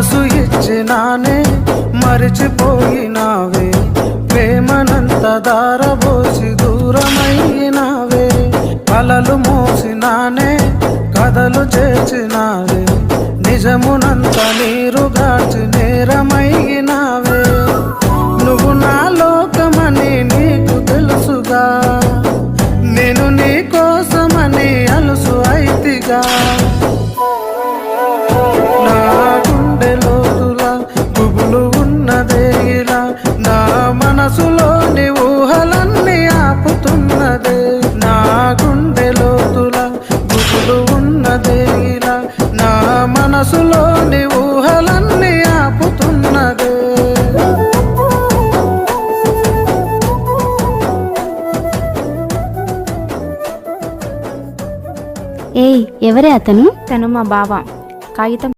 మనసు ఇచ్చినానే మరిచిపోయినావే, ప్రేమనంత దారబోసి దూరమైనావే. కలలు మోసినానే కథలు చేర్చినావే, నిజమునంత నీరు గార్చి నేరమైనావే. నువ్వు నా లోకమని నీకు తెలుసుగా, నేను నీ కోసమని అలుసు అయితిగా. నా గుండె లోతులా గుబులు ఉన్నదే ఇలా, నా మనసులోని ఊహలన్నీ ఆపుతున్నదే. నా గుండె లోతులా గుబులు ఉన్నదే ఇలా, నా మనసులోని ఊహలన్నీ ఆపుతున్నదే. ఏయ్, ఎవరే అతను? తను మా బావ. కాగితం